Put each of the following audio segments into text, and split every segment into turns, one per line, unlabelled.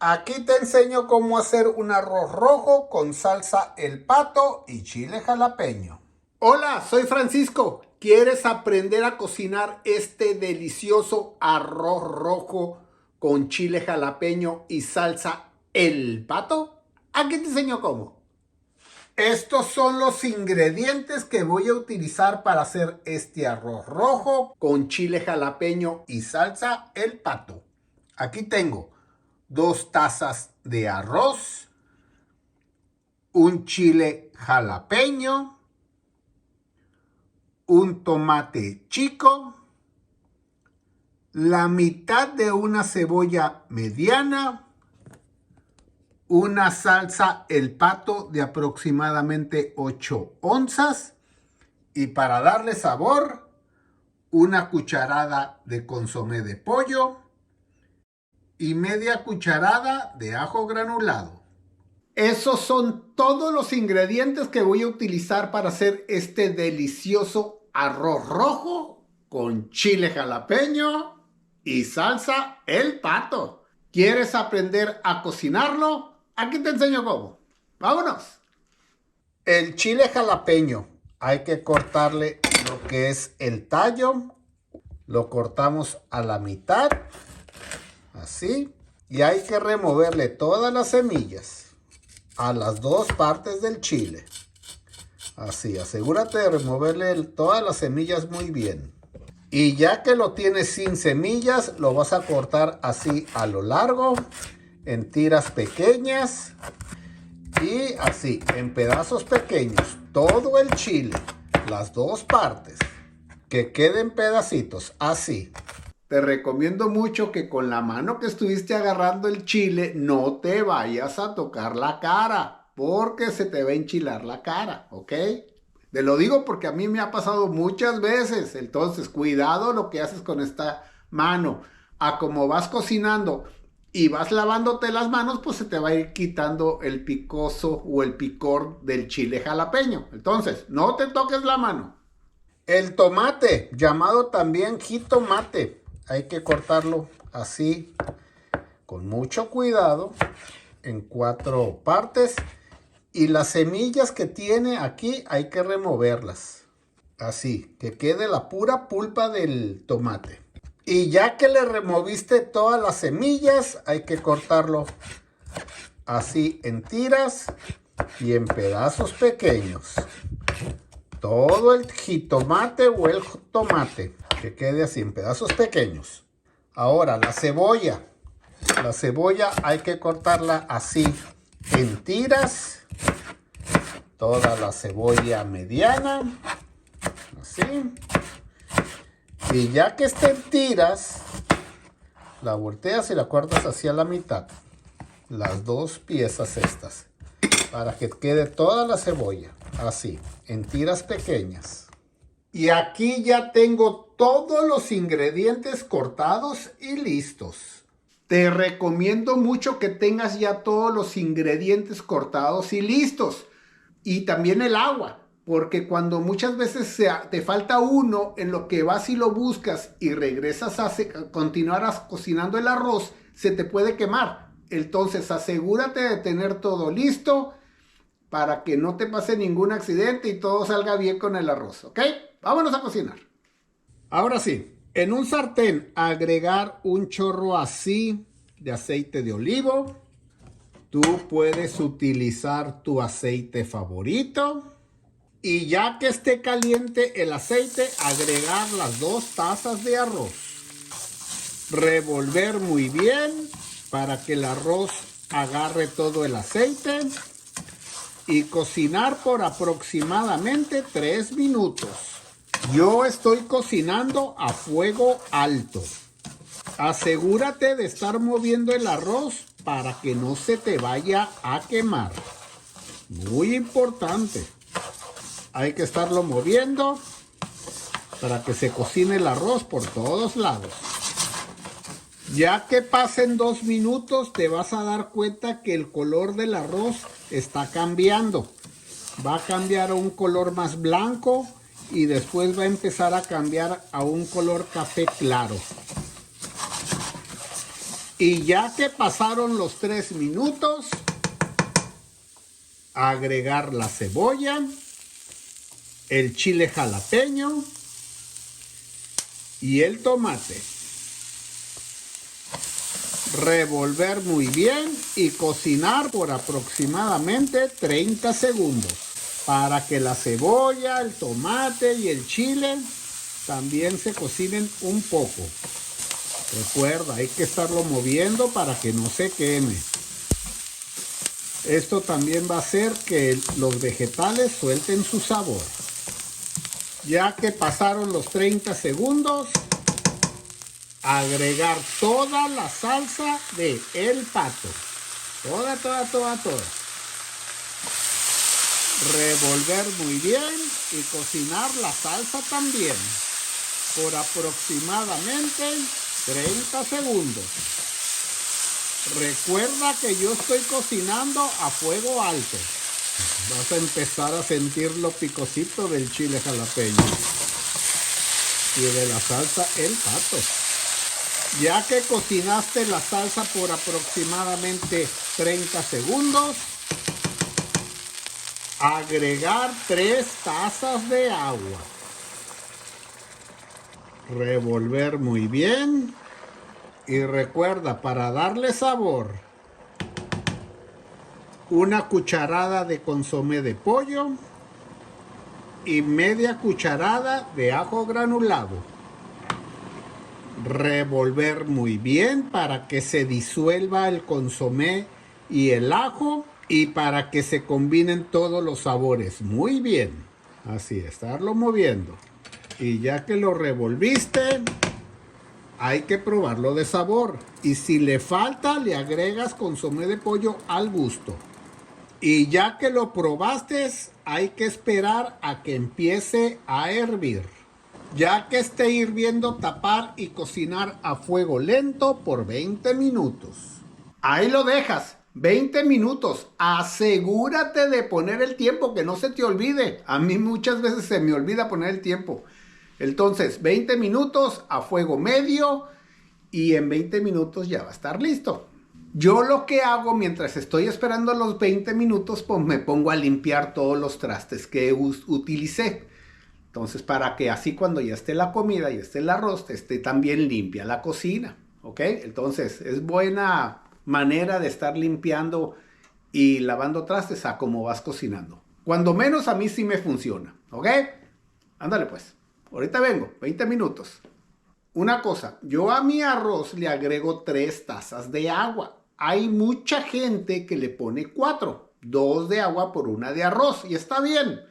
Aquí te enseño cómo hacer un arroz rojo con salsa El Pato y chile jalapeño. Hola, soy Francisco. ¿Quieres aprender a cocinar este delicioso arroz rojo con chile jalapeño y salsa El Pato? Aquí te enseño cómo. Estos son los ingredientes que voy a utilizar para hacer este arroz rojo con chile jalapeño y salsa El Pato. Aquí tengo 2 tazas de arroz, un chile jalapeño, un tomate chico, la mitad de una cebolla mediana, una salsa El Pato de aproximadamente 8 onzas y para darle sabor, una cucharada de consomé de pollo y media cucharada de ajo granulado. Esos son todos los ingredientes que voy a utilizar para hacer este delicioso arroz rojo con chile jalapeño y salsa El Pato. ¿Quieres aprender a cocinarlo? Aquí te enseño cómo. ¡Vámonos! El chile jalapeño hay que cortarle lo que es el tallo. Lo cortamos a la mitad. Así. Y hay que removerle todas las semillas a las 2 partes del chile. Así, asegúrate de removerle todas las semillas muy bien. Y ya que lo tienes sin semillas, lo vas a cortar así a lo largo, en tiras pequeñas y así, en pedazos pequeños. Todo el chile, las 2 partes, que queden pedacitos, así. Te recomiendo mucho que con la mano que estuviste agarrando el chile no te vayas a tocar la cara, porque se te va a enchilar la cara, ¿ok? Te lo digo porque a mí me ha pasado muchas veces. Entonces, cuidado lo que haces con esta mano. A como vas cocinando y vas lavándote las manos, pues se te va a ir quitando el picoso o el picor del chile jalapeño. Entonces, no te toques la mano. El tomate, llamado también jitomate. Hay que cortarlo así, con mucho cuidado, en 4 partes. Y las semillas que tiene aquí hay que removerlas. Así, que quede la pura pulpa del tomate. Y ya que le removiste todas las semillas, hay que cortarlo así en tiras y en pedazos pequeños. Todo el jitomate o el tomate, que quede así en pedazos pequeños. Ahora la cebolla. La cebolla hay que cortarla así en tiras. Toda la cebolla mediana. Así. Y ya que esté en tiras, la volteas y la cortas así a la mitad. Las 2 piezas estas. Para que quede toda la cebolla. Así, en tiras pequeñas. Y aquí ya tengo todos los ingredientes cortados y listos. Te recomiendo mucho que tengas ya todos los ingredientes cortados y listos. Y también el agua, porque cuando muchas veces te falta uno en lo que vas y lo buscas y regresas a continuar cocinando el arroz, se te puede quemar. Entonces asegúrate de tener todo listo para que no te pase ningún accidente y todo salga bien con el arroz, ¿ok? Vámonos a cocinar. Ahora sí, en un sartén agregar un chorro así de aceite de olivo. Tú puedes utilizar tu aceite favorito. Y ya que esté caliente el aceite, agregar las 2 tazas de arroz. Revolver muy bien para que el arroz agarre todo el aceite. Y cocinar por aproximadamente 3 minutos. Yo estoy cocinando a fuego alto. Asegúrate de estar moviendo el arroz para que no se te vaya a quemar. Muy importante. Hay que estarlo moviendo para que se cocine el arroz por todos lados. Ya que pasen 2 minutos, te vas a dar cuenta que el color del arroz está cambiando. Va a cambiar a un color más blanco y después va a empezar a cambiar a un color café claro. Y ya que pasaron los 3 minutos, agregar la cebolla, el chile jalapeño y el tomate. Revolver muy bien y cocinar por aproximadamente 30 segundos para que la cebolla, el tomate y el chile también se cocinen un poco. Recuerda, hay que estarlo moviendo para que no se queme. Esto también va a hacer que los vegetales suelten su sabor. Ya que pasaron los 30 segundos, agregar toda la salsa de el pato. Toda. Revolver muy bien y cocinar la salsa también por aproximadamente 30 segundos. Recuerda que yo estoy cocinando a fuego alto. Vas a empezar a sentir lo picosito del chile jalapeño y de la salsa el pato. Ya que cocinaste la salsa por aproximadamente 30 segundos, agregar 3 tazas de agua. Revolver muy bien. Y recuerda, para darle sabor, una cucharada de consomé de pollo y media cucharada de ajo granulado. Revolver muy bien para que se disuelva el consomé y el ajo y para que se combinen todos los sabores muy bien. Así, estarlo moviendo. Y ya que lo revolviste, hay que probarlo de sabor. Y si le falta, le agregas consomé de pollo al gusto. Y ya que lo probaste, hay que esperar a que empiece a hervir. Ya que esté hirviendo, tapar y cocinar a fuego lento por 20 minutos. Ahí lo dejas, 20 minutos. Asegúrate de poner el tiempo, que no se te olvide. A mí muchas veces se me olvida poner el tiempo. Entonces, 20 minutos a fuego medio y en 20 minutos ya va a estar listo. Yo lo que hago mientras estoy esperando los 20 minutos, pues me pongo a limpiar todos los trastes que utilicé. Entonces, para que así cuando ya esté la comida y esté el arroz, esté también limpia la cocina, ¿ok? Entonces, es buena manera de estar limpiando y lavando trastes a como vas cocinando. Cuando menos a mí sí me funciona, ¿ok? Ándale pues. Ahorita vengo, 20 minutos. Una cosa, yo a mi arroz le agrego 3 tazas de agua. Hay mucha gente que le pone 4, 2 de agua por 1 de arroz y está bien.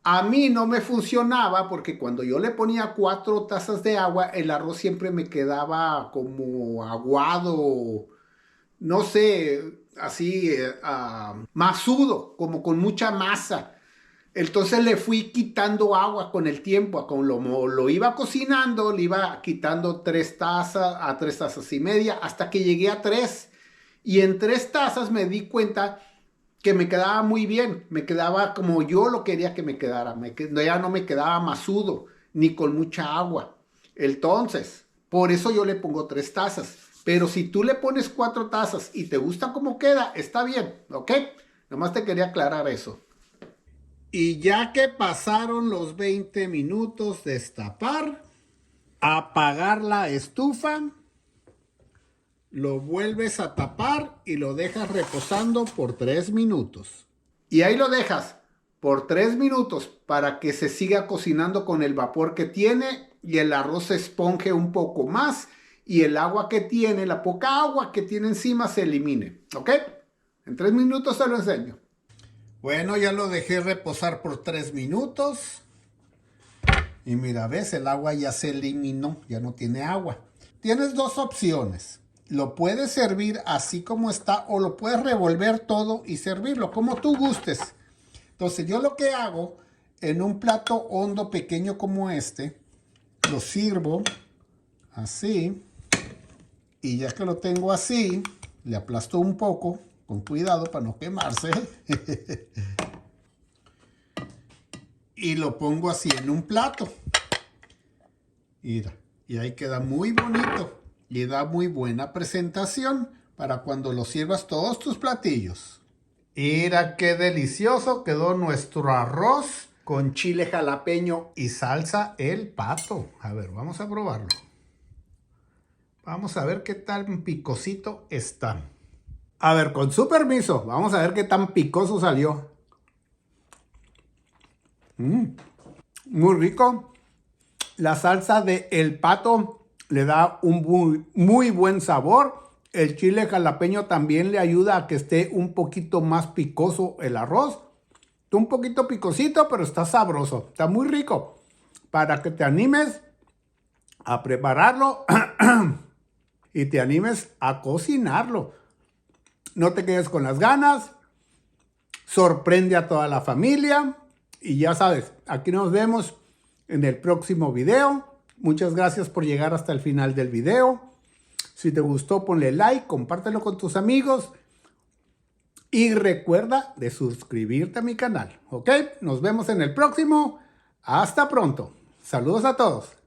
A mí no me funcionaba porque cuando yo le ponía 4 tazas de agua, el arroz siempre me quedaba como aguado, no sé, así masudo, como con mucha masa. Entonces le fui quitando agua con el tiempo, como lo iba cocinando, le iba quitando 3 tazas a 3 tazas y media hasta que llegué a 3. Y en 3 tazas me di cuenta que me quedaba muy bien, me quedaba como yo lo quería que me quedara, ya no me quedaba masudo ni con mucha agua. Entonces, por eso yo le pongo 3 tazas. Pero si tú le pones 4 tazas y te gusta cómo queda, está bien, ¿ok? Nomás te quería aclarar eso. Y ya que pasaron los 20 minutos, destapar, apagar la estufa, lo vuelves a tapar y lo dejas reposando por 3 minutos. Y ahí lo dejas por 3 minutos para que se siga cocinando con el vapor que tiene y el arroz se esponje un poco más y el agua que tiene, la poca agua que tiene encima se elimine. ¿Ok? En 3 minutos te lo enseño. Bueno, ya lo dejé reposar por 3 minutos. Y mira, ves, el agua ya se eliminó, ya no tiene agua. Tienes 2 opciones. Lo puedes servir así como está o lo puedes revolver todo y servirlo, como tú gustes. Entonces yo lo que hago, en un plato hondo pequeño como este, lo sirvo así. Y ya que lo tengo así, le aplasto un poco, con cuidado para no quemarse. Y lo pongo así en un plato. Mira, y ahí queda muy bonito. y da muy buena presentación para cuando lo sirvas todos tus platillos. Mira qué delicioso quedó nuestro arroz con chile jalapeño y salsa El Pato. A ver, vamos a probarlo. Vamos a ver qué tan picosito está. A ver, con su permiso, vamos a ver qué tan picoso salió. Muy rico. La salsa de El Pato le da un muy buen sabor. El chile jalapeño también le ayuda a que esté un poquito más picoso el arroz. Está un poquito picosito, pero está sabroso. Está muy rico. Para que te animes a prepararlo y te animes a cocinarlo. No te quedes con las ganas. Sorprende a toda la familia. Y ya sabes, aquí nos vemos en el próximo video. Muchas gracias por llegar hasta el final del video. Si te gustó, ponle like, compártelo con tus amigos. Y recuerda de suscribirte a mi canal. ¿Ok? Nos vemos en el próximo. Hasta pronto. Saludos a todos.